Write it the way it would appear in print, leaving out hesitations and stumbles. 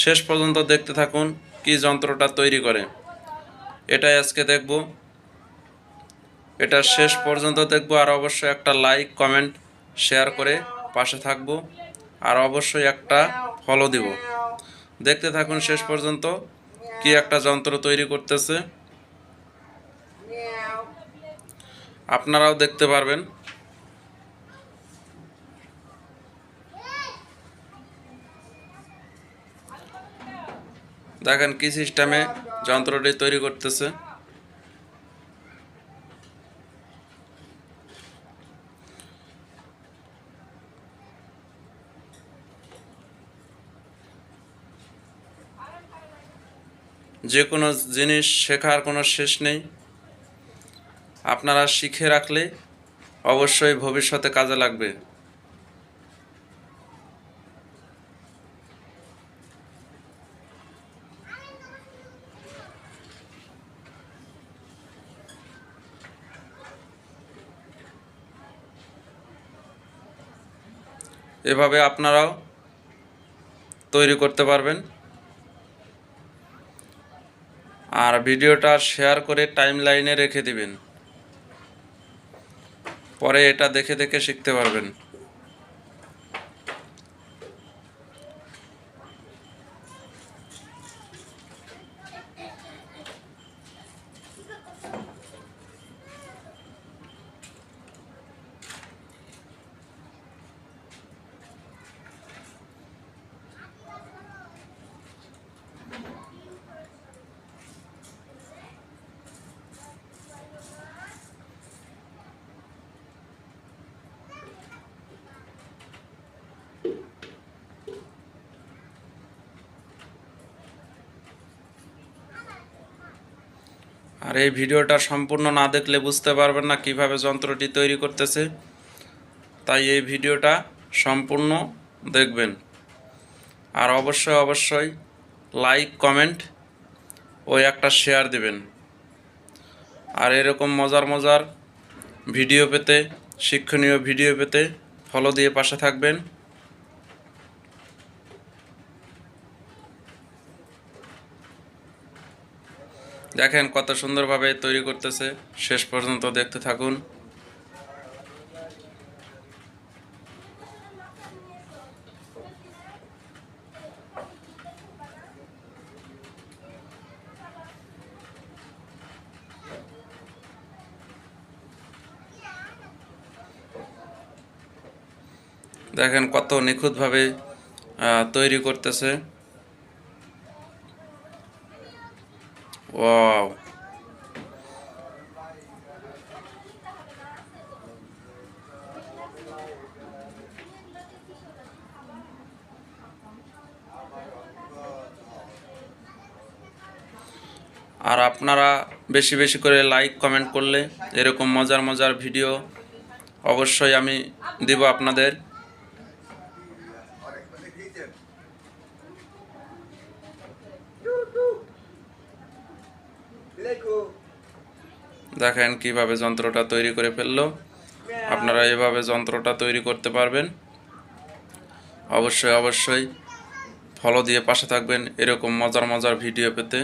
শেষ পর্যন্ত দেখতে থাকুন কি যন্ত্রটা তৈরি করে। এটাই আজকে দেখব, এটা শেষ পর্যন্ত দেখব। আর অবশ্যই একটা লাইক কমেন্ট শেয়ার করে পাশে থাকবো, আর অবশ্যই একটা ফলো দিব। দেখতে থাকুন শেষ পর্যন্ত কি একটা যন্ত্র তৈরি করতেছে, আপনারাও দেখতে পারবেন। দেখেন কি সিস্টেমে যন্ত্রটি তৈরি করতেছে। যে কোনো জিনিস শেখার কোনো শেষ নেই, আপনারা শিখে রাখলে অবশ্যই ভবিষ্যতে কাজে লাগবে। এভাবে আপনারাও তৈরি করতে পারবেন। আর ভিডিওটা শেয়ার করে টাইমলাইনে রেখে দিবেন, পরে এটা দেখে দেখে শিখতে পারবেন। আর এই ভিডিওটা সম্পূর্ণ না দেখলে বুঝতে পারবেন না কিভাবে যন্ত্রটি তৈরি করতেছে, তাই এই ভিডিওটা সম্পূর্ণ দেখবেন। আর অবশ্যই অবশ্যই লাইক কমেন্ট ও একটা শেয়ার দিবেন। আর এরকম মজার মজার ভিডিও পেতে, শিক্ষণীয় ভিডিও পেতে ফলো দিয়ে পাশে থাকবেন। দেখেন কত সুন্দরভাবে তৈরি করতেছে, শেষ পর্যন্ত দেখতে থাকুন। দেখেন কত নিখুঁতভাবে তৈরি করতেছে। ওয়াও! আর আপনারা বেশি বেশি করে লাইক কমেন্ট করলে এরকম মজার মজার ভিডিও অবশ্যই আমি দিব আপনাদের। দেখেন কিভাবে যন্ত্রটা তৈরি করে ফেললো। আপনারা এভাবে যন্ত্রটা তৈরি করতে পারবেন। অবশ্যই অবশ্যই ফলো দিয়ে পাশে থাকবেন এরকম মজার মজার ভিডিও পেতে।